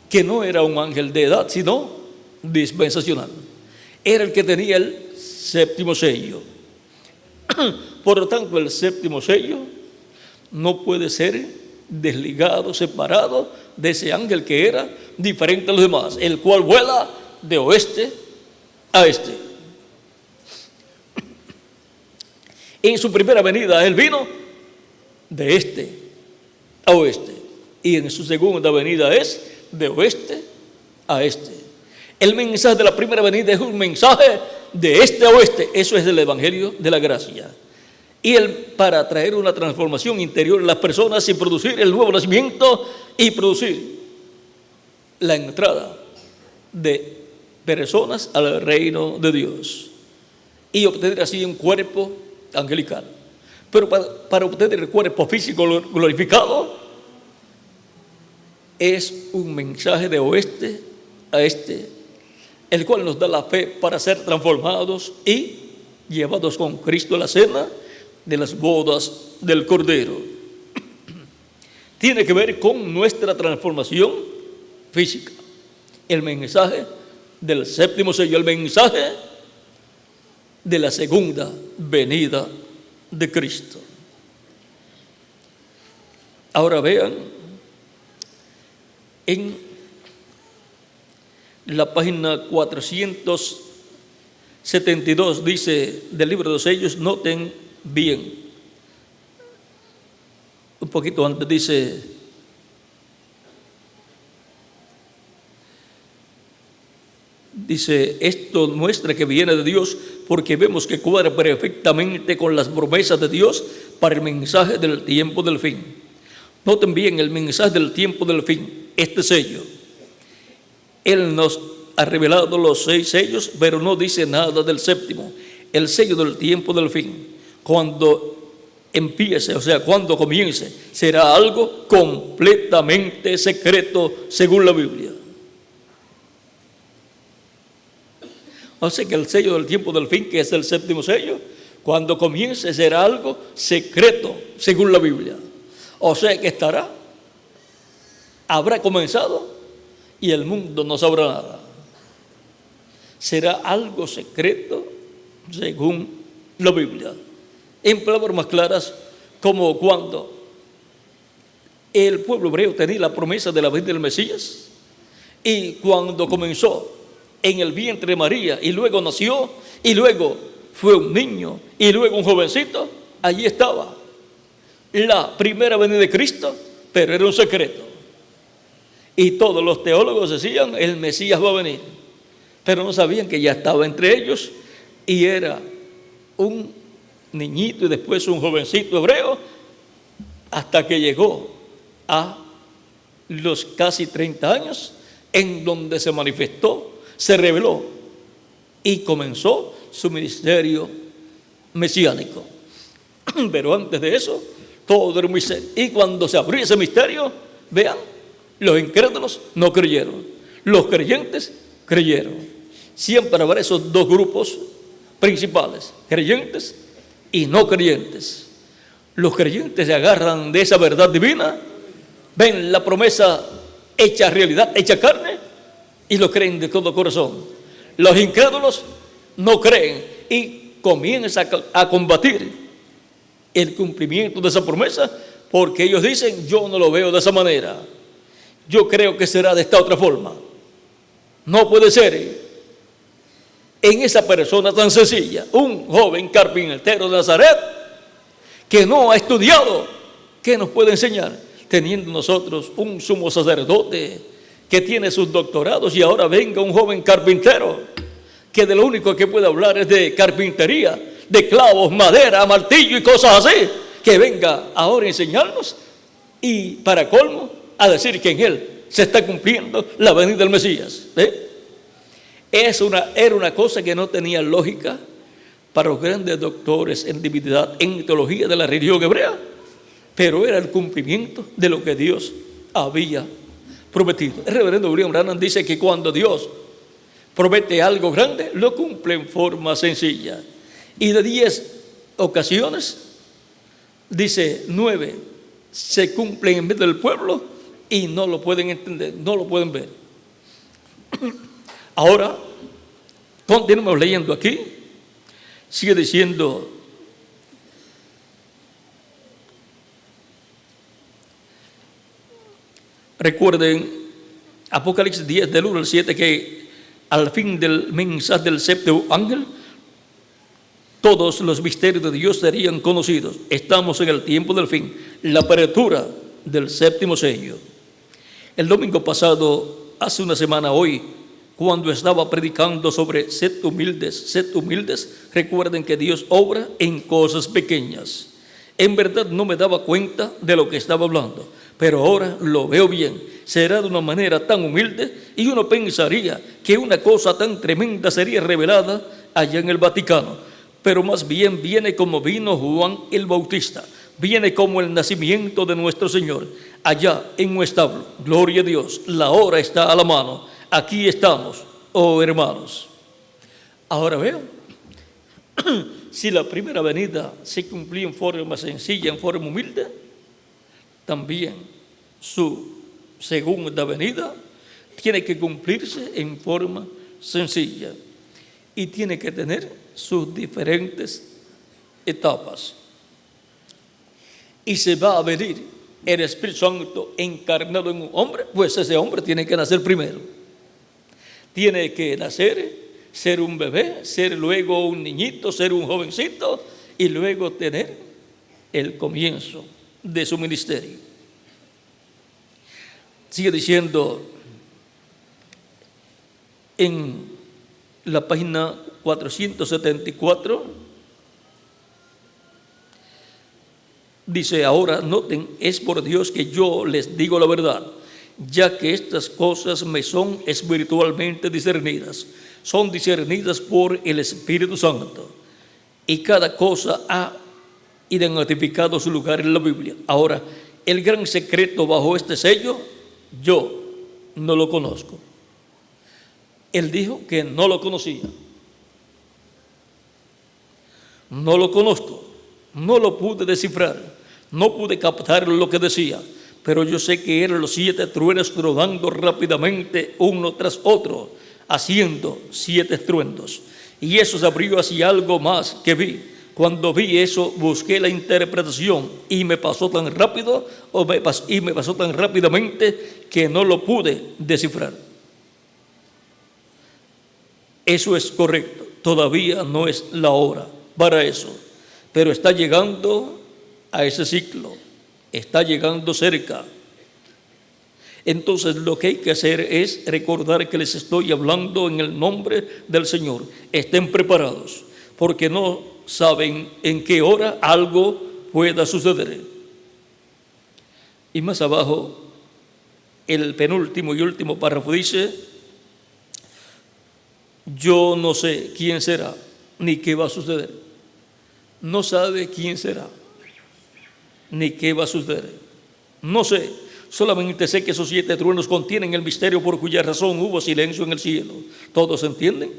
que no era un ángel de edad, sino dispensacional. Era el que tenía el séptimo sello. Por lo tanto, el séptimo sello no puede ser desligado, separado de ese ángel que era diferente a los demás, el cual vuela de oeste a este. En su primera venida él vino de este a oeste, y en su segunda venida es de oeste a este. El mensaje de la primera venida es un mensaje de este a oeste. Eso es el evangelio de la gracia. Y para traer una transformación interior en las personas y producir el nuevo nacimiento y producir la entrada de personas al reino de Dios y obtener así un cuerpo angelical. Pero para obtener el cuerpo físico glorificado es un mensaje de oeste a este, el cual nos da la fe para ser transformados y llevados con Cristo a la cena de las bodas del Cordero. Tiene que ver con nuestra transformación física. El mensaje del séptimo sello, el mensaje de la segunda venida de Cristo. Ahora vean, en la página 472 dice del libro de los sellos, noten bien, un poquito antes dice, esto muestra que viene de Dios porque vemos que cuadra perfectamente con las promesas de Dios para el mensaje del tiempo del fin. Noten bien el mensaje del tiempo del fin, este sello. Él nos ha revelado los 6 sellos, pero no dice nada del séptimo, el sello del tiempo del fin. Cuando empiece, o sea, cuando comience, será algo completamente secreto según la Biblia. O sea que el sello del tiempo del fin, que es el séptimo sello, cuando comience será algo secreto según la Biblia. O sea que habrá comenzado y el mundo no sabrá nada. Será algo secreto según la Biblia. En palabras más claras, como cuando el pueblo hebreo tenía la promesa de la venida del Mesías, y cuando comenzó en el vientre de María, y luego nació, y luego fue un niño, y luego un jovencito, allí estaba la primera venida de Cristo, pero era un secreto. Y todos los teólogos decían, el Mesías va a venir, pero no sabían que ya estaba entre ellos, y era un niñito y después un jovencito hebreo, hasta que llegó a los casi 30 años, en donde se manifestó, se reveló y comenzó su ministerio mesiánico. Pero antes de eso, todo era un misterio. Y cuando se abrió ese misterio, vean, los incrédulos no creyeron, los creyentes creyeron. Siempre habrá esos dos grupos principales, creyentes y no creyentes. Los creyentes se agarran de esa verdad divina, ven la promesa hecha realidad, hecha carne, y lo creen de todo corazón. Los incrédulos no creen y comienzan a combatir el cumplimiento de esa promesa, porque ellos dicen, yo no lo veo de esa manera, yo creo que será de esta otra forma. No puede ser. En esa persona tan sencilla, un joven carpintero de Nazaret que no ha estudiado, ¿qué nos puede enseñar? Teniendo nosotros un sumo sacerdote que tiene sus doctorados, y ahora venga un joven carpintero que de lo único que puede hablar es de carpintería, de clavos, madera, martillo y cosas así, que venga ahora a enseñarnos y para colmo a decir que en él se está cumpliendo la venida del Mesías. Era una cosa que no tenía lógica para los grandes doctores en divinidad, en teología de la religión hebrea, pero era el cumplimiento de lo que Dios había prometido. El reverendo William Branham dice que cuando Dios promete algo grande, lo cumple en forma sencilla. Y de 10 ocasiones, dice 9 se cumplen en medio del pueblo y no lo pueden entender, no lo pueden ver. Ahora, continuemos leyendo aquí. Sigue diciendo: recuerden Apocalipsis 10 del 1 al 7 que al fin del mensaje del séptimo ángel todos los misterios de Dios serían conocidos. Estamos en el tiempo del fin, la apertura del séptimo sello. El domingo pasado, hace una semana hoy, cuando estaba predicando sobre sed humildes, recuerden que Dios obra en cosas pequeñas. En verdad no me daba cuenta de lo que estaba hablando, pero ahora lo veo bien. Será de una manera tan humilde y uno pensaría que una cosa tan tremenda sería revelada allá en el Vaticano, pero más bien viene como vino Juan el Bautista, viene como el nacimiento de nuestro Señor, allá en un establo. Gloria a Dios, la hora está a la mano, aquí estamos, oh hermanos. Ahora veo, si la primera venida se cumplía en forma sencilla, en forma humilde, también su segunda venida tiene que cumplirse en forma sencilla y tiene que tener sus diferentes etapas. Y se va a venir el Espíritu Santo encarnado en un hombre, pues ese hombre tiene que nacer primero. Tiene que nacer, ser un bebé, ser luego un niñito, ser un jovencito y luego tener el comienzo de su ministerio. Sigue diciendo en la página 474, dice: ahora noten, es por Dios que yo les digo la verdad, ya que estas cosas me son espiritualmente discernidas, son discernidas por el Espíritu Santo, y cada cosa ha identificado su lugar en la Biblia. Ahora, el gran secreto bajo este sello, yo no lo conozco. Él dijo que no lo conocía. No lo conozco, no lo pude descifrar, no pude captar lo que decía, pero yo sé que eran los 7 truenos tronando rápidamente uno tras otro, haciendo 7 estruendos. Y eso se abrió hacia algo más que vi. Cuando vi eso, busqué la interpretación y me pasó tan rápido, y me pasó tan rápidamente que no lo pude descifrar. Eso es correcto, todavía no es la hora para eso, pero está llegando a ese ciclo, está llegando cerca. Entonces lo que hay que hacer es recordar que les estoy hablando en el nombre del Señor. Estén preparados, porque no saben en qué hora algo pueda suceder. Y más abajo, el penúltimo y último párrafo dice: yo no sé quién será ni qué va a suceder. No sabe quién será ni qué va a suceder. No sé, solamente sé que esos 7 truenos contienen el misterio por cuya razón hubo silencio en el cielo. ¿Todos entienden?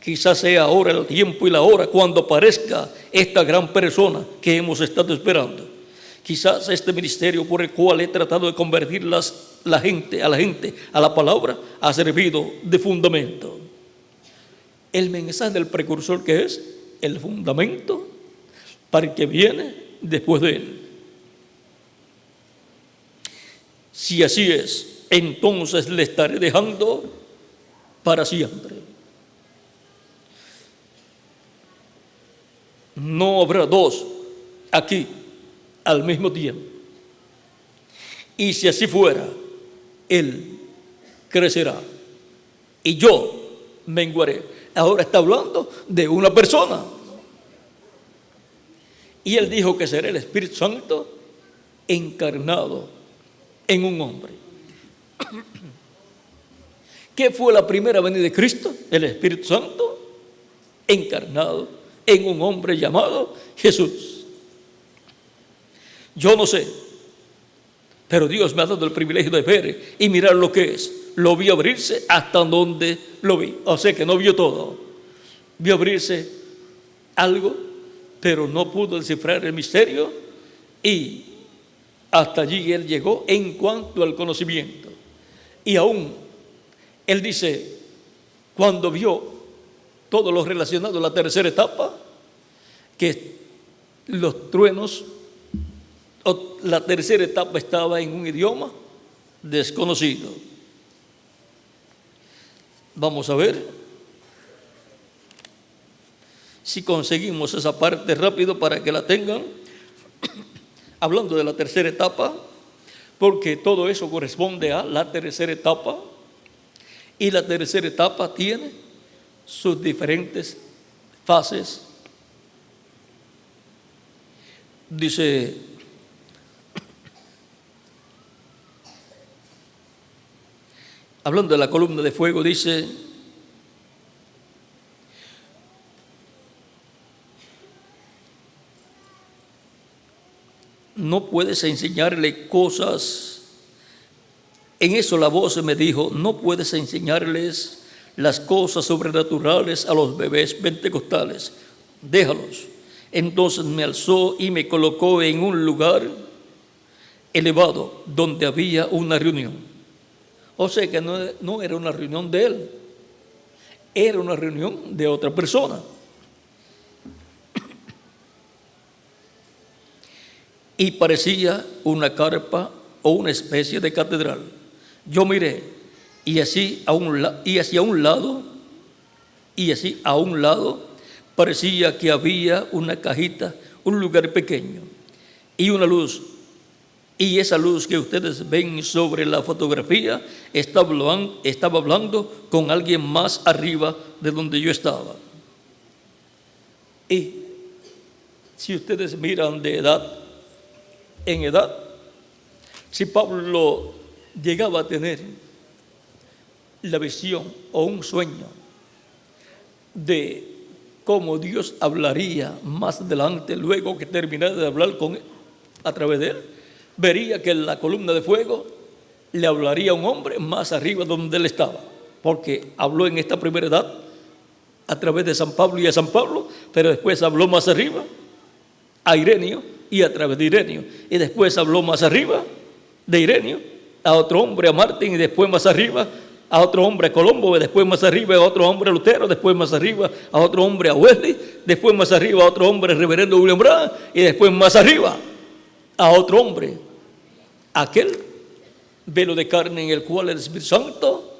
Quizás sea ahora el tiempo y la hora cuando aparezca esta gran persona que hemos estado esperando. Quizás este ministerio por el cual he tratado de convertir a la gente a la palabra ha servido de fundamento. El mensaje del precursor, que es el fundamento para el que viene después de él. Si así es, entonces le estaré dejando para siempre. No habrá 2 aquí al mismo tiempo. Y si así fuera, él crecerá y yo menguaré. Ahora está hablando de una persona. Y él dijo que será el Espíritu Santo encarnado en un hombre. ¿Qué fue la primera venida de Cristo? El Espíritu Santo encarnado en un hombre llamado Jesús. Yo no sé, pero Dios me ha dado el privilegio de ver y mirar lo que es. Lo vi abrirse hasta donde lo vi. O sea que no vio todo. Vio abrirse algo, pero no pudo descifrar el misterio, y hasta allí él llegó en cuanto al conocimiento. Y aún él dice, cuando vio todo lo relacionado a la tercera etapa, que los truenos, o la tercera etapa estaba en un idioma desconocido. Vamos a ver si conseguimos esa parte rápido para que la tengan. Hablando de la tercera etapa, porque todo eso corresponde a la tercera etapa, y la tercera etapa tiene sus diferentes fases. Dice, hablando de la columna de fuego, dice: no puedes enseñarle cosas. En eso la voz me dijo: no puedes enseñarles las cosas sobrenaturales a los bebés pentecostales, déjalos. Entonces me alzó y me colocó en un lugar elevado donde había una reunión. O sea que no era una reunión de él, era una reunión de otra persona. Y parecía una carpa o una especie de catedral. Yo miré y así a un lado parecía que había una cajita, un lugar pequeño y una luz. Y esa luz que ustedes ven sobre la fotografía estaba hablando con alguien más arriba de donde yo estaba. Y si ustedes miran en edad, si Pablo llegaba a tener la visión o un sueño de cómo Dios hablaría más adelante, luego que terminara de hablar con él, a través de él, vería que en la columna de fuego le hablaría a un hombre más arriba donde él estaba, porque habló en esta primera edad a través de San Pablo y a San Pablo, pero después habló más arriba a Ireneo y a través de Ireneo, y después habló más arriba de Ireneo a otro hombre, a Martín, y después más arriba a otro hombre, a Colombo, y después más arriba a otro hombre, a Lutero, después más arriba a otro hombre, a Wesley, después más arriba a otro hombre, el reverendo William Branham, y después más arriba a otro hombre, aquel velo de carne en el cual el Espíritu Santo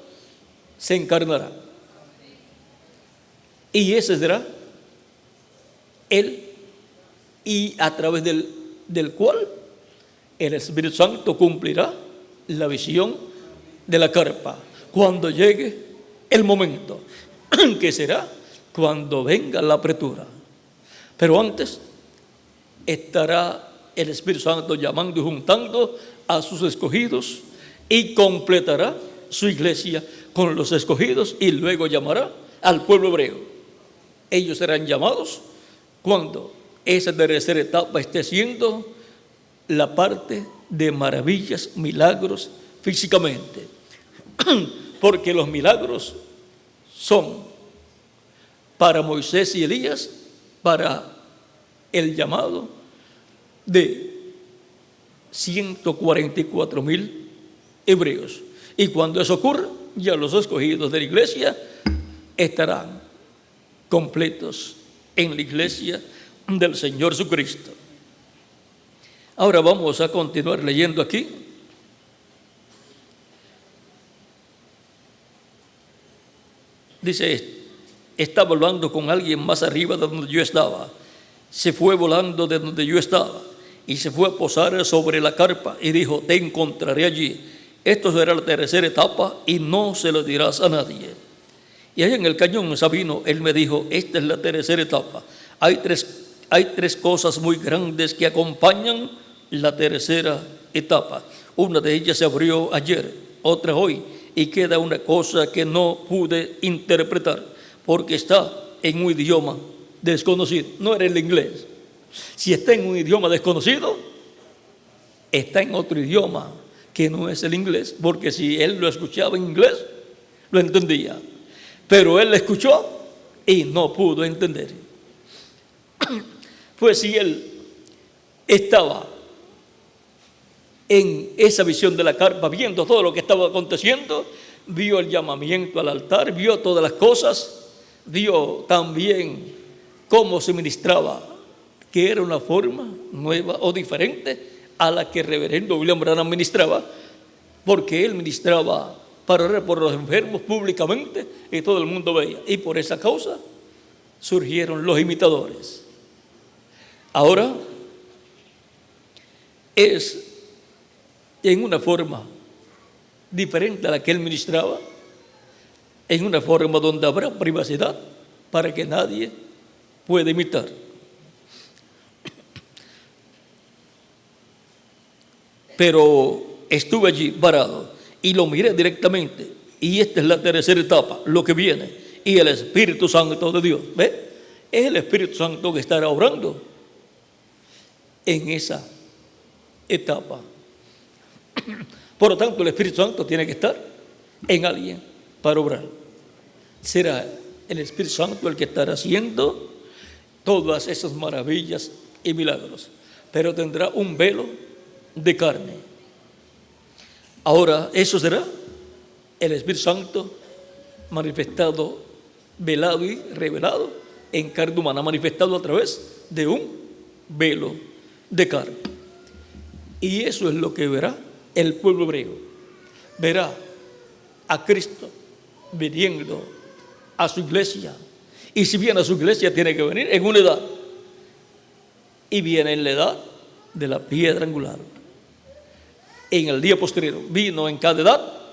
se encarnará. Y ese será él, y a través del cual el Espíritu Santo cumplirá la visión de la carpa cuando llegue el momento, que será cuando venga la apertura. Pero antes estará el Espíritu Santo llamando y juntando a sus escogidos y completará su iglesia con los escogidos, y luego llamará al pueblo hebreo. Ellos serán llamados cuando esa tercera etapa esté siendo la parte de maravillas, milagros físicamente, porque los milagros son para Moisés y Elías, para el llamado de 144,000 hebreos. Y cuando eso ocurra, ya los escogidos de la iglesia estarán completos en la iglesia del Señor Jesucristo. Ahora vamos a continuar leyendo aquí. Dice: estaba hablando con alguien más arriba de donde yo estaba. Se fue volando de donde yo estaba y se fue a posar sobre la carpa y dijo: te encontraré allí. Esto será la tercera etapa y no se lo dirás a nadie. Y allá en el cañón Sabino, él me dijo: esta es la tercera etapa. Hay tres cosas muy grandes que acompañan la tercera etapa. Una de ellas se abrió ayer, otra hoy, y queda una cosa que no pude interpretar porque está en un idioma desconocido. No era el inglés. Si está en un idioma desconocido, está en otro idioma que no es el inglés, porque si él lo escuchaba en inglés, lo entendía. Pero él lo escuchó y no pudo entender. Pues si él estaba en esa visión de la carpa, viendo todo lo que estaba aconteciendo, vio el llamamiento al altar, vio todas las cosas, vio también cómo se ministraba que era una forma nueva o diferente a la que el reverendo William Branham ministraba, porque él ministraba para orar por los enfermos públicamente y todo el mundo veía. Y por esa causa surgieron los imitadores. Ahora es en una forma diferente a la que él ministraba, en una forma donde habrá privacidad para que nadie pueda imitar. Pero estuve allí parado y lo miré directamente, y esta es la tercera etapa, lo que viene, y el Espíritu Santo de Dios, ¿ve? Es el Espíritu Santo que estará obrando en esa etapa. Por lo tanto, el Espíritu Santo tiene que estar en alguien para obrar. Será el Espíritu Santo el que estará haciendo todas esas maravillas y milagros, pero tendrá un velo de carne. Ahora, eso será el Espíritu Santo manifestado, velado y revelado en carne humana, manifestado a través de un velo de carne. Y eso es lo que verá el pueblo hebreo. Verá a Cristo viniendo a su iglesia. Y si viene a su iglesia, tiene que venir en una edad. Y viene en la edad de la piedra angular. En el día posterior vino en cada edad